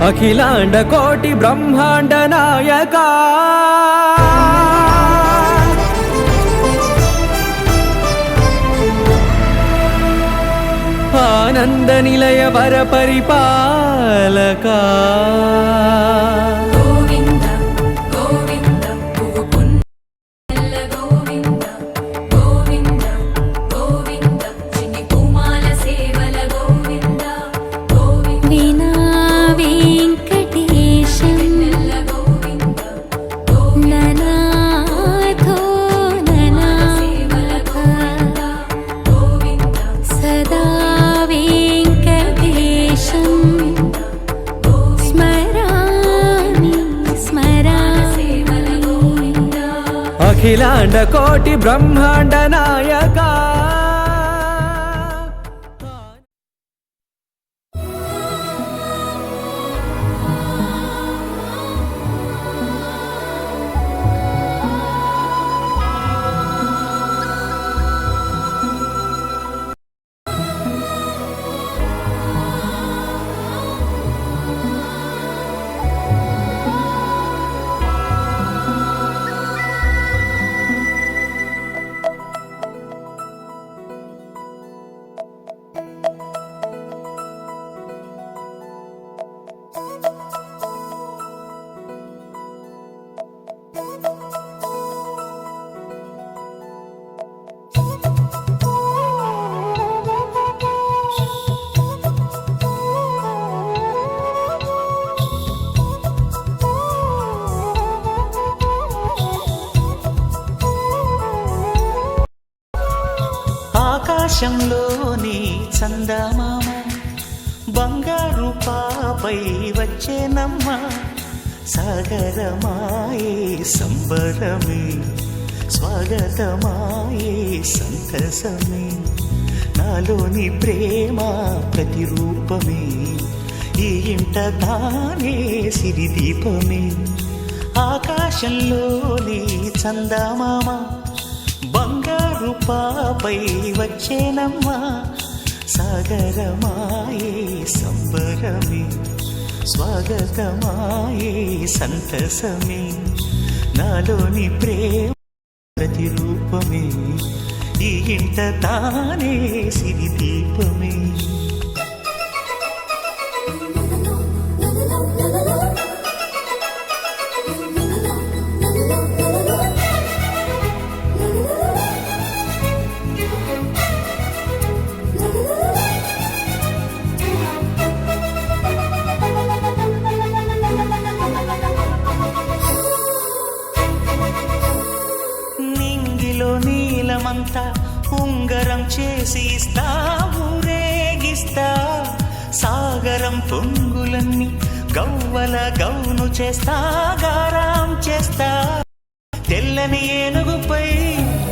అఖిలాండ కోటి బ్రహ్మాండ నాయకా ఆనంద నిలయ వర పరిపాలకా అఖిలాండ కోటి బ్రహ్మాండ నాయకా ఆకాశంలోని చందమామ బంగారు పాపై వచ్చేనమ్మ సాగరమాయే సంబరమే స్వాగతమాయే సంతసమే నాలోని ప్రేమ ప్రతిరూపమే ఈ ఇంట తానే సిరిదీపమే ఆకాశంలోని చందమామ బంగారు పాపై వచ్చేనమ్మా సాగరమాయే సంబరమే స్వాగతమాయే సంతసమే నాలోని ప్రేమ ప్రతిరూపమే ఈ ఇంట తానే సిరిదీపమే నీలమంతా ఉంగరం చేసి ఇస్తా ఊరేగిస్తా సాగరం పొంగులన్నీ గవ్వల గౌను చేస్తా గారాం చేస్తా తెల్లని ఏనుగుపై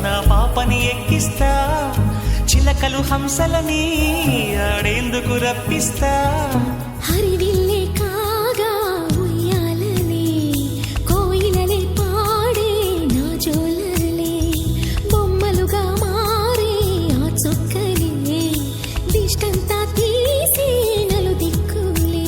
నా పాపని ఎక్కిస్తా చిలకలు హంసలని ఆడేందుకు రప్పిస్తా హరివిల్లే కాగా ఉయ్యాలలే కోయిలలే పాడే నా జోలలే బొమ్మలుగా మారే ఆ చుక్కలే దిష్టంతా తీసి నలు దిక్కులే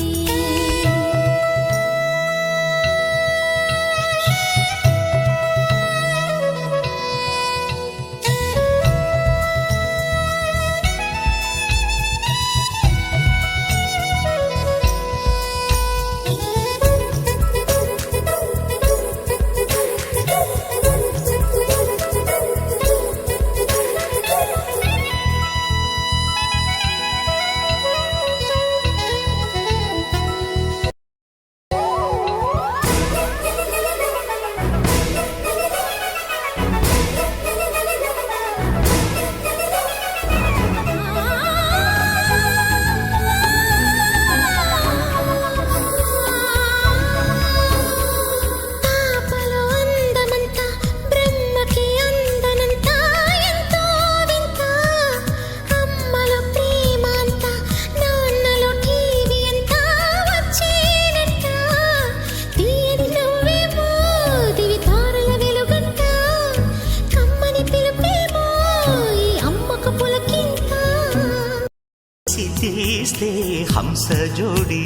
తీస్తే హంస జోడి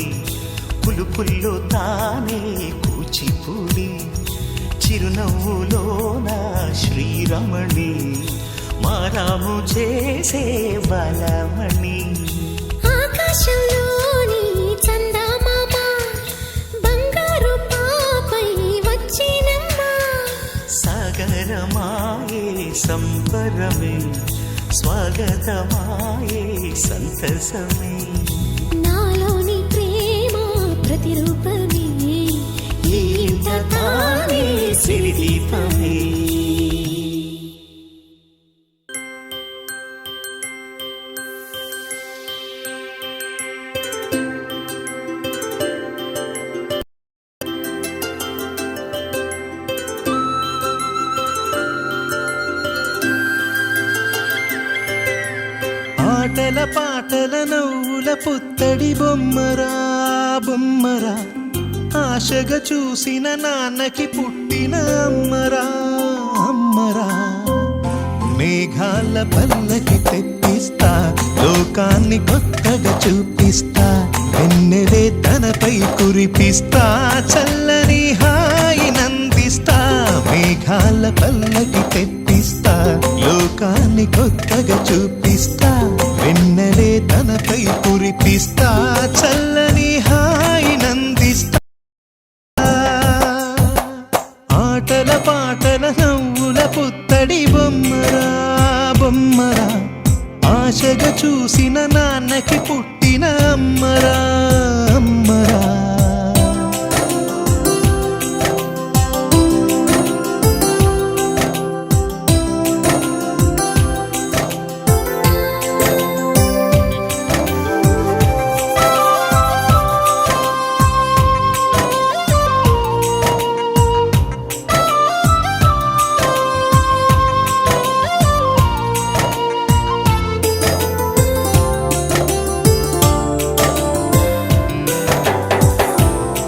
పులుపుల్లో తానే కూచిపూడి చిరునవ్వులోన శ్రీరమణి మారాము చేసే బలమణి ఆకాశంలోని చందమామ బంగారు పాపై వచ్చినమ్మా సాగరమాయే సంబరమే స్వాగతమాయే సంతసమే నాలోని ప్రేమ ప్రతిరూపమే ఈ ఇంట తానే సిరిదీపమే ఆటల పాటల నవ్వుల పుత్తడి బొమ్మరా బొమ్మరా ఆశగా చూసిన నాన్నకి పుట్టిన అమ్మరా అమ్మరా మేఘాల పల్లకి తెప్పిస్తా లోకాన్ని కొత్తగా చూపిస్తా వెన్నెలే తనపై కురిపిస్తా చల్లని హాయి నందిస్తా మేఘాల పల్లకి తెప్పిస్తా లోకాన్ని కొత్తగా చూపిస్తా వెన్నెలే తనపై కురిపిస్తా చల్లని హాయి నందిస్తా ఆటల పాటల నవ్వుల పుత్తడి బొమ్మరా బొమ్మరా ఆశగా చూసిన నాన్నకి పుట్టిన అమ్మరా అమ్మరా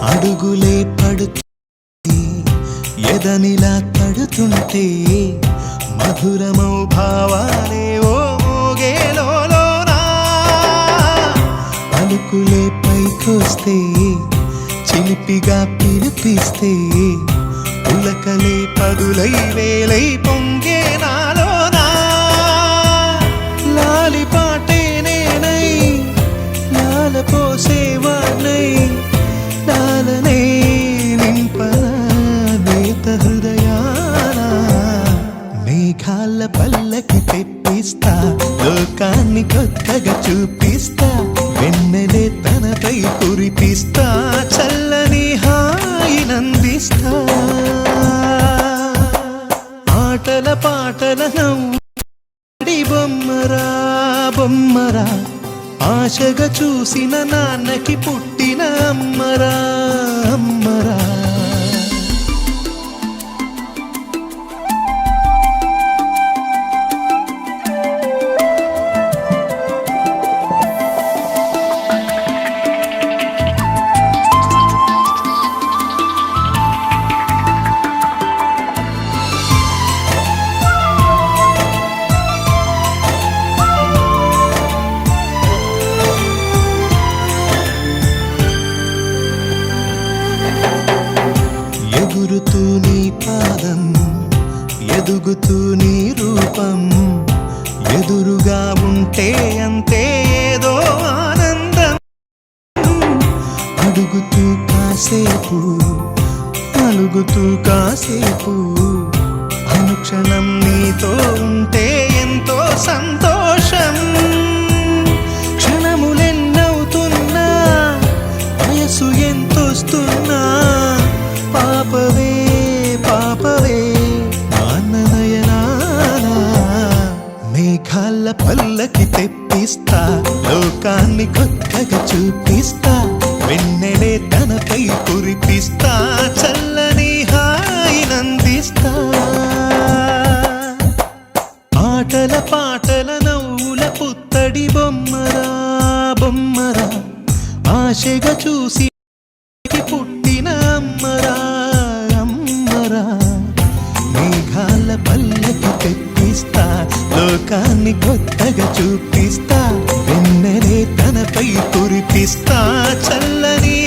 అడుగులే పడుతుంటే ఎదనిలా తడుతుంటే మధురమౌ భావాలే ఓ మోగేలోనా పలుకులే పైకొస్తే చిలిపిగా పిలిపిస్తే ఉలకలే పదులై వేలై పొంగే నాలోనా లాలిపాటే నేనై లాల పోసేవాణ్ణై లాలనే నింపనా నేత హృదయాన మేఘాల పల్లకి తెప్పిస్తా లోకాన్ని కొత్తగా చూపిస్తా వెన్నెలే తనపై కురిపిస్తా చల్లని హాయి నందిస్తా ఆటల పాటల నవ్వుడి బొమ్మరా బొమ్మరా ఆశగా చూసిన నాన్నకి పుట్టిన అమ్మరా అమ్మరా ఎగురుతూ నీ పాదం ఎదుగుతూ నీ రూపం ఎదురుగా ఉంటే అంతే ఏదో ఆనందం అడుగుతూ కాసేపు అలుగుతూ కాసేపు అనుక్షణం నీతో ఉంటే ఎంతో సంతోషం క్షణములెన్నవుతున్నా వయసు ఎంతొస్తున్నా పాపవే పాపవే నాన్ననయనానా మేఘాల పల్లకి తెప్పిస్తా లోకాన్ని కొత్తగా చూపిస్తా వెన్నెలే తనపై కురిపిస్తా చల్లని హాయి నందిస్తా ఆటల పాటల నవ్వుల పుత్తడి బొమ్మరా బొమ్మరా ఆశగా చూసి పుట్టిన అమ్మరా అమ్మరా మేఘాల పల్లకి తెప్పిస్తా లోకాన్ని కొత్తగా చూపిస్తా వెన్నెలే తనపై కురిపిస్తా చల్లని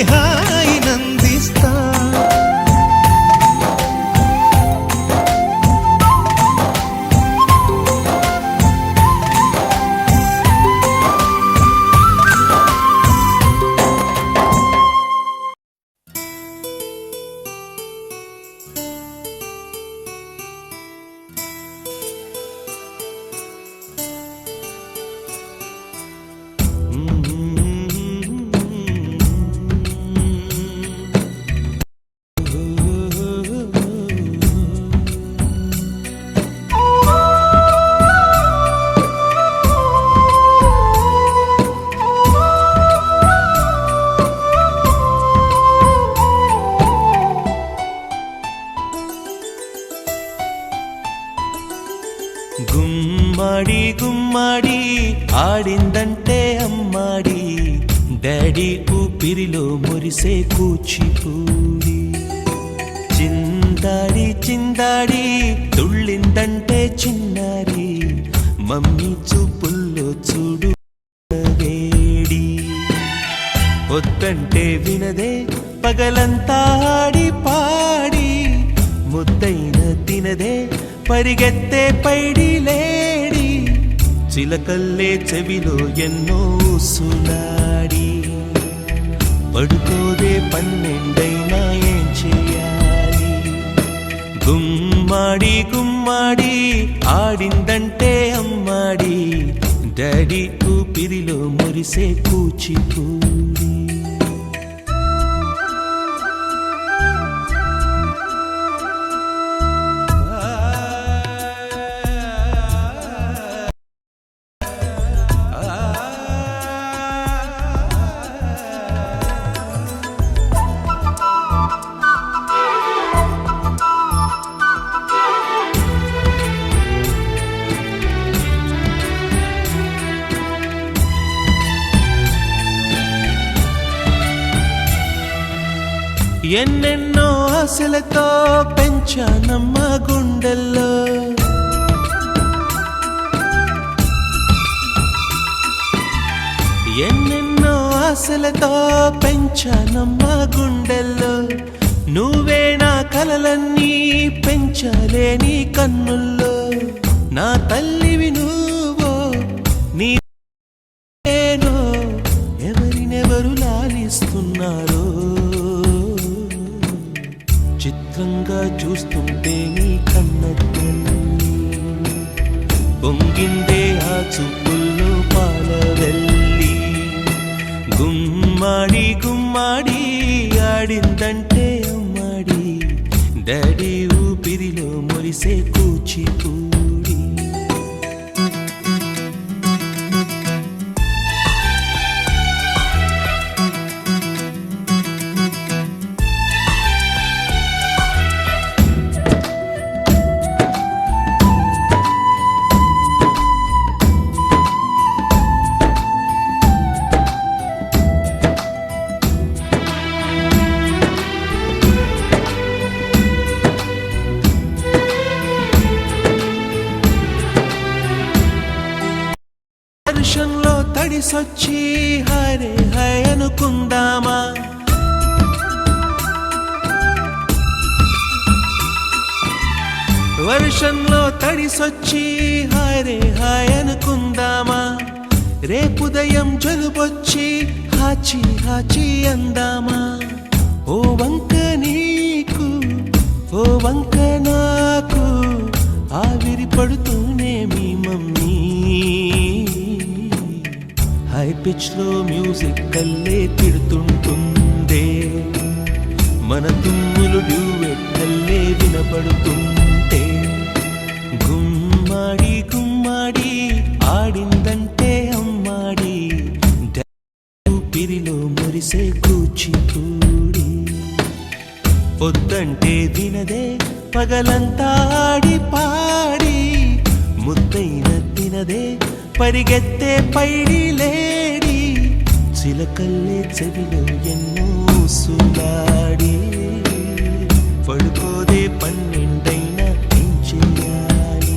గుమ్మాడి గుమ్మాడి ఆడిందంటే అమ్మాడి డాడీ ఊపిరిలో మురిసే కూచిపూడి చిందాడి చిందాడి తుళ్ళిందంటే చిన్నారి మమ్మీ చూపుల్లో చూడు వేడి వద్దంటే వినదే పగలంతా ఆడి పాడి ముద్దైన తినదే పరిగెత్తే పైడి లేడి చిలకల్లే చెవిలో ఎన్నో సులాడి పడుకోదే పన్నెండైనా ఏం చేయాలి గుమ్మాడి గుమ్మాడి ఆడిందంటే అమ్మాడి డాడీ ఊపిరిలో మురిసే కూచిపూడి ఎన్నెన్నో ఆశలతో పెంచానమ్మ గుండెల్లో ఎన్నెన్నో ఆశలతో పెంచానమ్మ గుండెల్లో నువ్వే నా కలలన్నీ పెంచాలే నీ కన్నుల్లో నా తల్లివి నువ్వో నీ నేను ఎవరినెవరు లాలిస్తున్నారో చిత్రంగా చూస్తుంటే నీ కన్న తల్లి పొంగిందే ఆ చూపుల్లో పాలవెల్లి గుమ్మాడి గుమ్మాడి ఆడిందంటే అమ్మాడి డాడీ ఊపిరిలో మురిసే కూచిపూడి వర్షంలో తడిసొచ్చి హరే హై అనుకుందామా వర్షంలో తడిసొచ్చి హరే హాయ్ అనుకుందామా రేపుదయం జలుబొచ్చి హాచి హాచి అందామా ఓ వంక నీకు ఓ వంక నాకు ఆవిరి పడుతూనే మీ మమ్మీ హై పిచ్ లో మ్యూజిక్ కల్లే తిడుతుంటుందే మన తుమ్ములు డ్యూయెట్ కల్లే వినపడుతుంటే గుమ్మాడి గుమ్మాడి ఆడిందంటే అమ్మాడి ఊపిరిలో మురిసే కూచిపూడి పొద్దంటే వినదే పగలంతా ఆడి పాడి ముద్దైన తినదే పరిగెత్తే పైడి లేడి చిలకల్లే చెవిలో ఎన్నో సులాడి పడుకోదే పన్నెండైనా ఏం చెయ్యాలి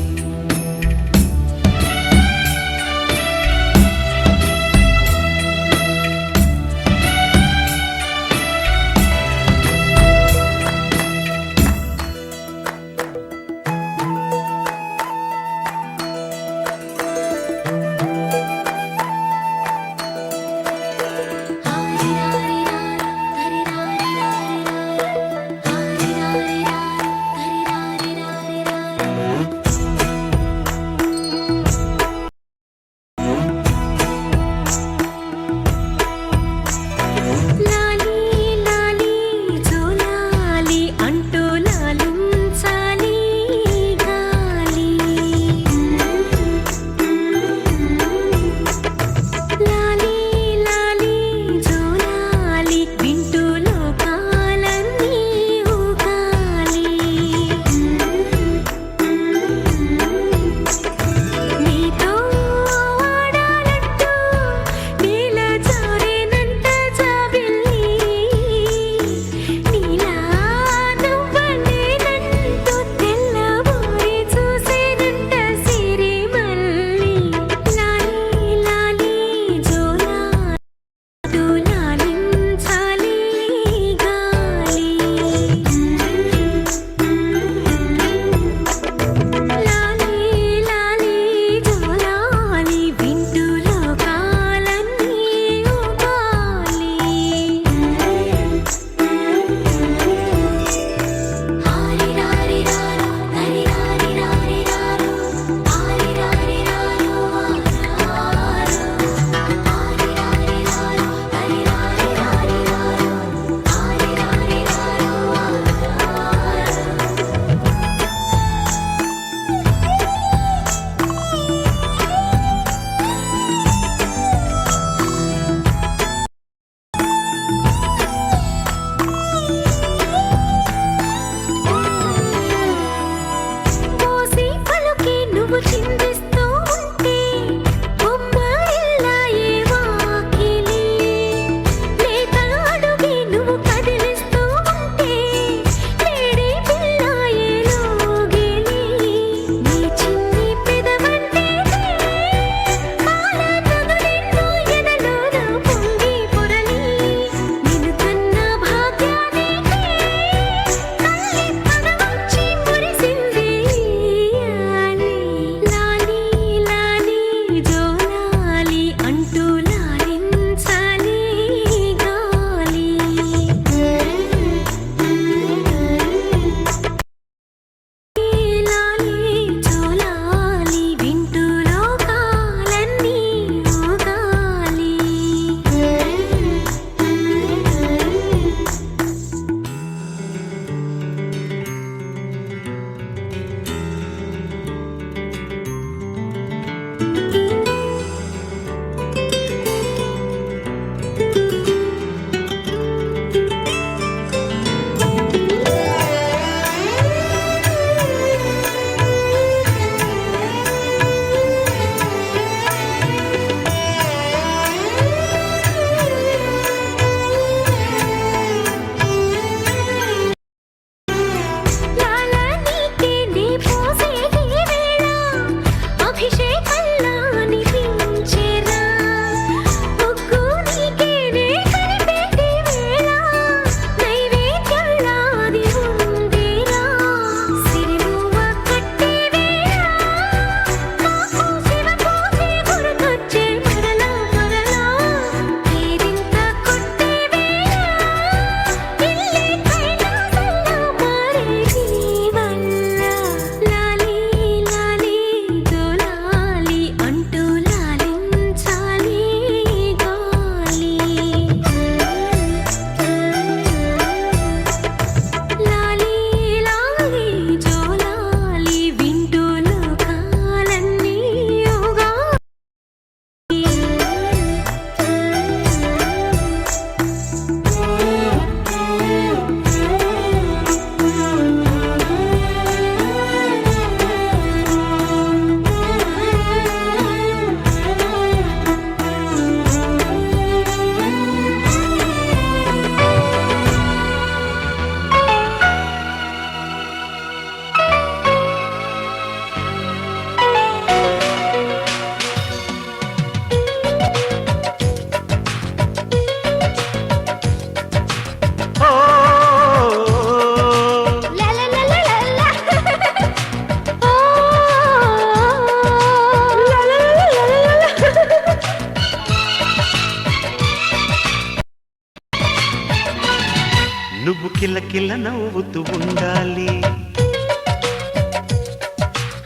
కిల్ల నవ్వుతూ ఉండాలి.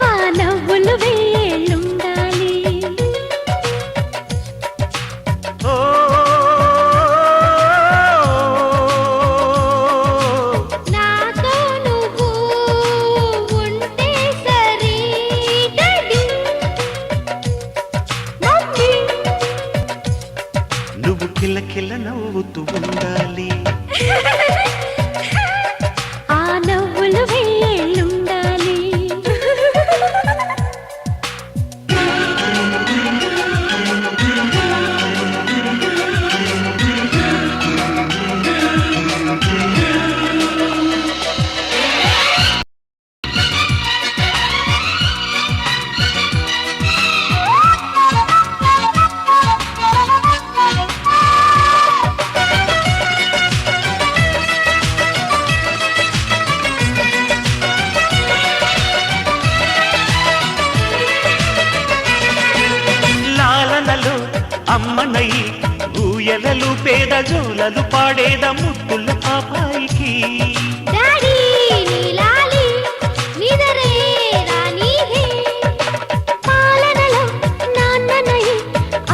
ఆ నవ్వులు వేళ్ళుండాలి. ఓ నాతో నువ్వు ఉంటే సరి డాడీ మమ్మీ. నువ్వు కిల్ల కిల్ల నవ్వుతూ ఉండాలి. ఆ నవ్వులు వేళ్ళుండాలి. లాలనలు అమ్మనయి ఊయలలు పేద జోలలు పాడేద ముద్దుల పాపాయికి. డాడీ నీలాలి నిదరే రానిదే. పాలనలో నాన్ననై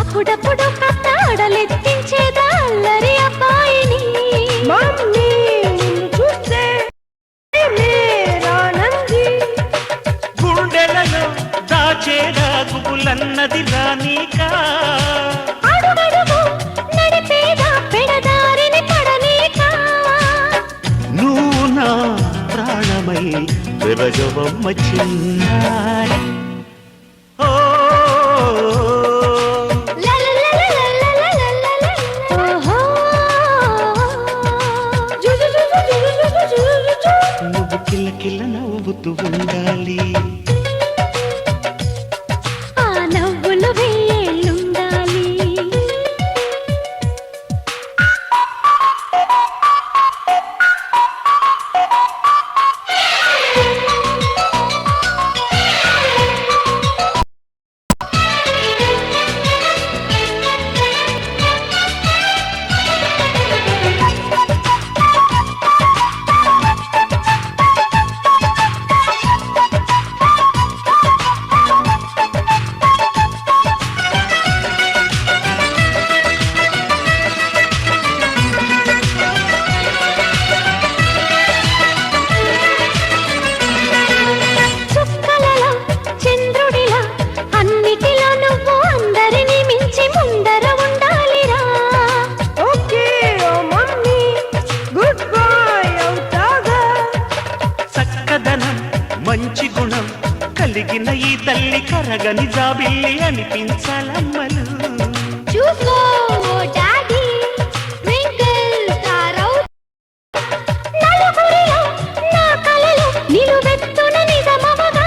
అప్పుడప్పుడు కత్తాడలెత్తించేదా అల్లరి అబ్బాయిని. మమ్మీ నిన్ను చూస్తే రానంది. గుండెలలో దాచేదా గుబులన్నది రానీకా. అడుగడుగు నడిపేదా పెడదారిని పడనీకా. నువ్వు నా ప్రాణమై విరజవమ్మ చిన్నారి. ఓ లలలలలలలలలల. ఓహో జుజుజుజుజుజుజుజుజు. నువ్వు కిల్ల కిల్ల నవ్వుతూ ఉండాలి. ఆ నవ్వులు వేళ్ళుండాలి. చుక్కలలో చంద్రుడిలా అన్నిటిలో నువ్వు అందరిని మించి ముందర ఉండాలిరా. ఓకే ఓ మమ్మీ గుడ్ బాయ్ అవుతాగా. చక్కదనం మంచి గుణం కలిగిన ఈ తల్లి కరగని జాబిల్లి అనిపించాలమ్మలు. చూసుకో ఓ డాడీ ట్వింకిల్ స్టార్ అవుట్. నలుగురిలో నా కలలు నిలువెత్తున నిజమవగా.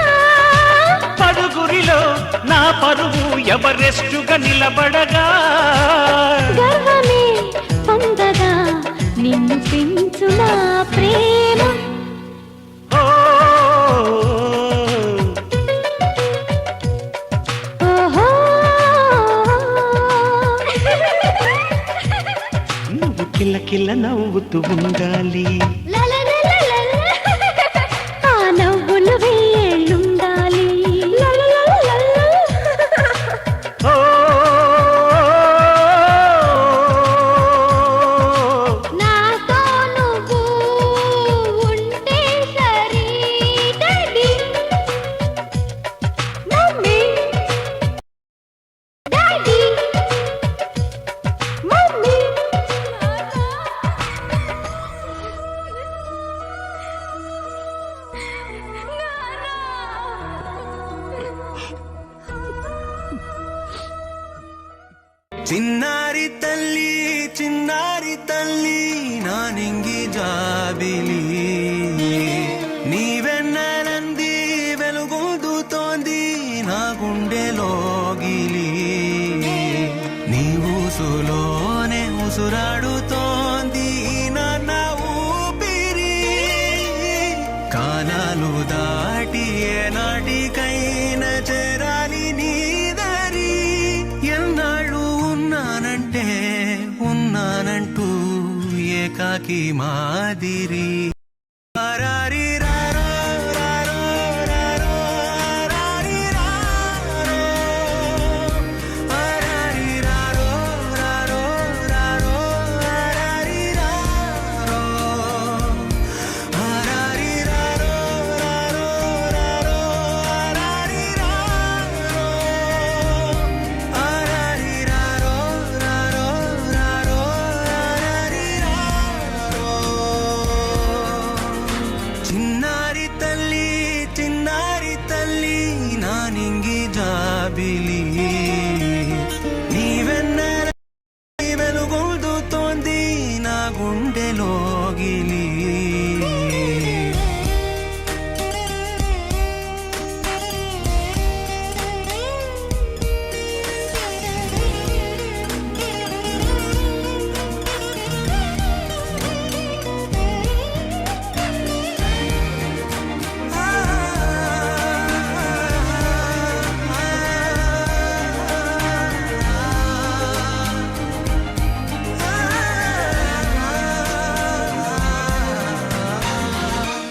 పరుగురిలో నా పరువు ఎవరెస్టుగా నిలబడగా. గర్వమే పొందగా నిన్ను పెంచు నా ప్రేమ. ఓ ఓహో నువ్వు కిల్ల కిల్ల నవ్వుతూ ఉండాలి. లలలలలల. ఆ నవ్వులు వేళ్ళుండాలి. లలలలలల. ఓ నాతో నువ్వు ఉంటే సరి డాడీ మమ్మీ. Daddy mummy. చిన్నారి తల్లి నా నింగి జాబిలి నీవెన్నెలంది వెలుగుతోంది నా గుండెలోగిలి. నీ ఊసులోనే ఉసురాడుతోంది నాన్న ఊపిరి. కాలాలు దాటి ఏనాటికైనా చేరాలి నీ దారి. ఎన్నాళ్ళు ఉన్నానంటే ఉన్నానంటూ ఏకాకి మాదిరి.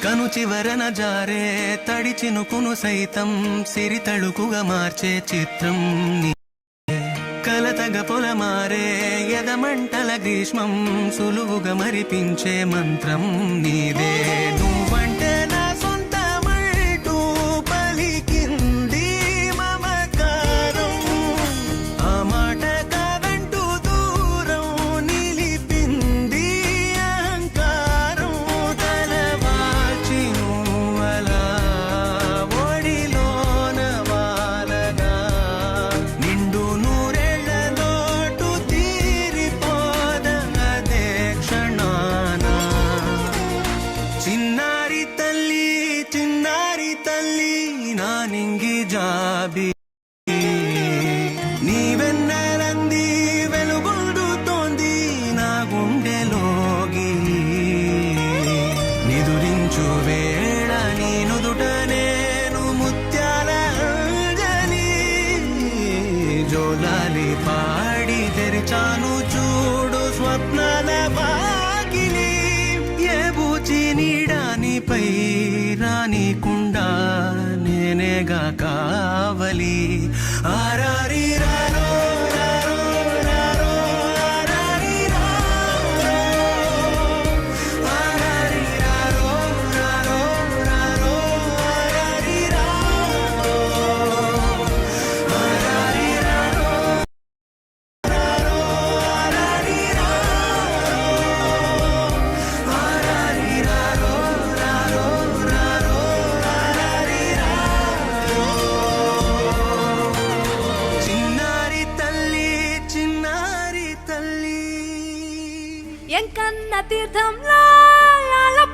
కను చివరన జారే తడి చినుకును సైతం సిరి తళుకుగా మార్చే చిత్రం కలతగ పొలమారే ఎదమంటల గ్రీష్మం సులువుగా మరిపించే మంత్రం నీదే నువ్వంటే నా సొంతమంటూ పలికింది మమకారం ఆ మాట కాదంటూ దూరం నిలిపింది అహంకారం తలవాల్చి నువ్వలా ఒడిలోన వాలగా నిండు నూరేళ్ల లోటు తీరిపోదదే క్షణాన చిన్నారి తల్లి నా నింగి జాబి నీవెన్నెలంది వెలుగొందుతోంది నా గుండెలోగి నిదురించు వేళ నీ నుదుట నేను ముత్యాల అంజలి జోలాలి పాడి తెరిచాను చూడు స్వప్నాల వాకిలి ఏ బూచి నీడానిపై రానికుండా నేనేగా కావలి ఆరారి రారో రారో రారో ఆరారి రారో ఆరారి రారో రారో రారో ఆరారి రారో ఆరారి రారో రారో ఆరారి రారో ఆరారి రారో రారో రారో ఆరారి రారో చిన్నారి తల్లి ఎంకన్న తీర్థంలో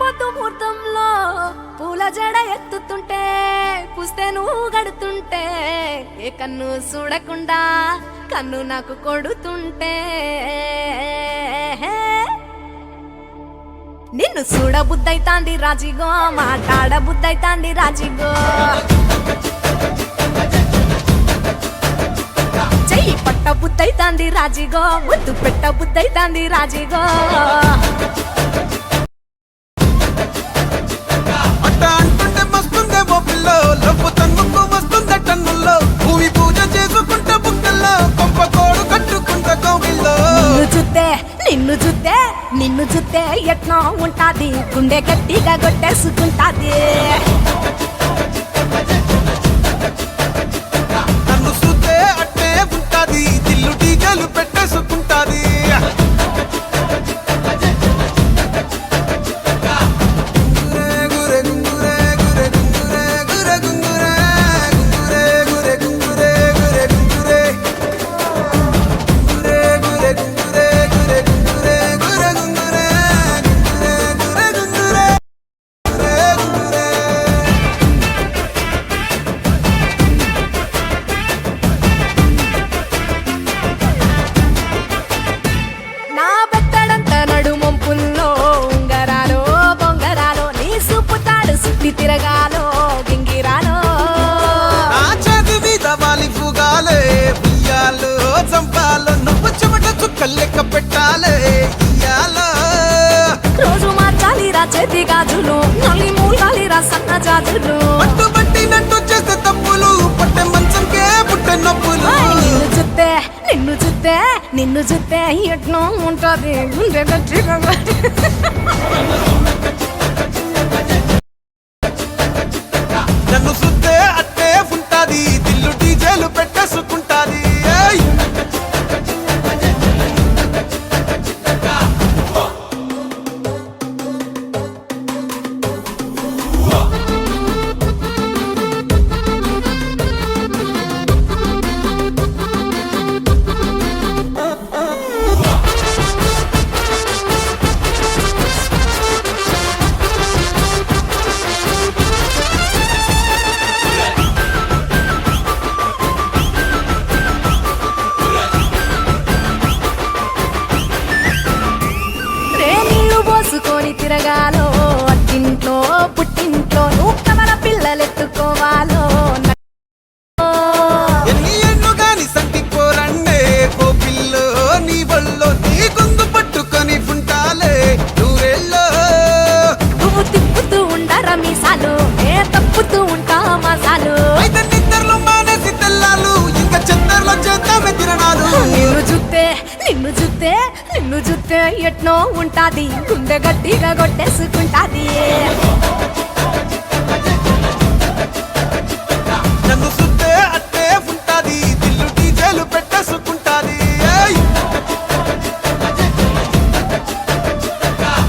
పొద్దు ముహూర్తంలో పూల జడ ఎత్తుతుంటే పుస్తే నువ్వు గడుతుంటే ఏ కన్ను చూడకుండా కన్ను నాకు కొడుతుంటే నిన్ను చూడ బుద్ధైతాంది రాజిగో మాట్లాడ బుద్ధైతాంది రాజిగో చెయ్యి పట్ట బుద్ధైతాంది రాజిగో ముద్దు పెట్ట బుద్ధైతాంది రాజిగో అట్ట అంటుంటే మస్తుందేమో పిల్లో లవ్వు తన్నుకు వస్తుందే టన్నుల్లో భూమి పూజ చేసుకుంటే బుక్కల్లో కొంప కోడు కట్టుకుంటే కోవిల్లో నిన్ను చూస్తే ఎట్లా ఉంటాది గుండె గట్టిగా కొట్టేసుకుంటాది నన్ను చూస్తే అట్టే ఉంటాది దిల్లు డీజలు పెట్టేసుకుంటాది గురే గురే గురే గురే గురే గురే గురే గురే గురే గురే గురే గురే గురే గురే గురే గురే గురే గురే నా బెత్తడంత నడుమొంపుల్లో ఉంగరాలో బొంగరాలో నీ సుప్పుతాడు సుట్టి తిరగాలో గింగిరాలో నా చేతి మీద వాలి పుగాలే ఉయ్యాలో చంపాలో నువ్వు చెమట చుక్కలు లెక్క పెట్టాలే ఇయ్యాలో రోజు మార్చాలిరా చేతి గాజులు నల్లి మూలాలిరా సన్న జాజులు పట్టు పట్టినట్టు చేస్తే తప్పులు పట్టే మంచంకే పుట్టే నొప్పులు నిన్ను చూస్తే ఎట్లా ఉంటది గుండె గట్టిగా నన్ను చూస్తే అట్టే ఉంటాది దిల్లు డీజేలు పెట్టేసుకుంటాది ఏయ్! చూస్తే ఎట్నో ఉంటాది గుండె గట్టిగా కొట్టేసుకుంటాది నన్ను చూస్తే అట్టే ఉంటాది దిల్లు డీజేలు పెట్టేసుకుంటాది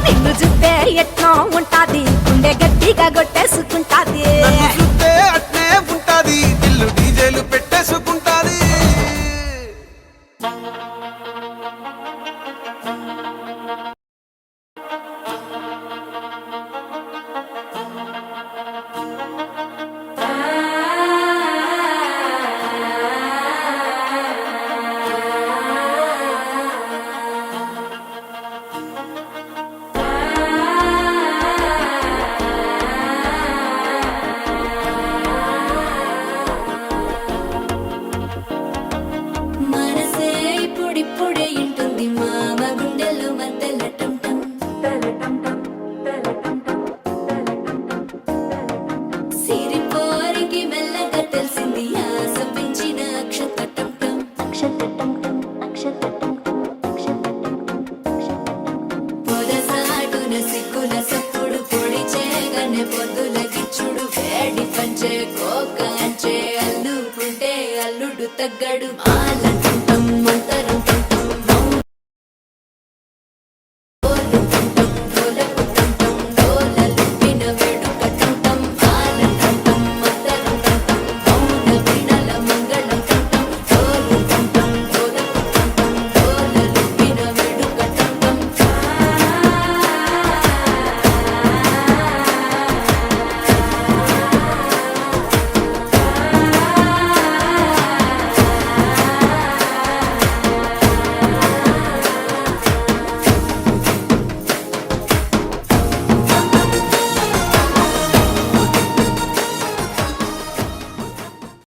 నిన్ను చూస్తే ఎట్నో ఉంటాది గుండె గట్టిగా కొట్టేసుకుంటాది నన్ను చూస్తే అట్నే ఉంటాది దిల్లు డీజేలు పెట్టేసుకుంటాది మనసే ఇప్పుడిప్పుడే ఇంటుంది మామ గుండెల్లో మధ్యలో టం టం సిరిపోరికి మెల్లగా తెలిసింది ఆశ పెంచిన అక్షతటం పొదసాటున సిగ్గుల సప్పుడు పొడి చేయగానే పొద్దుల గిచ్చుడు వేడి పంచే కోక అంచే అల్లుకుంటే అల్లుడు తగ్గడు మాల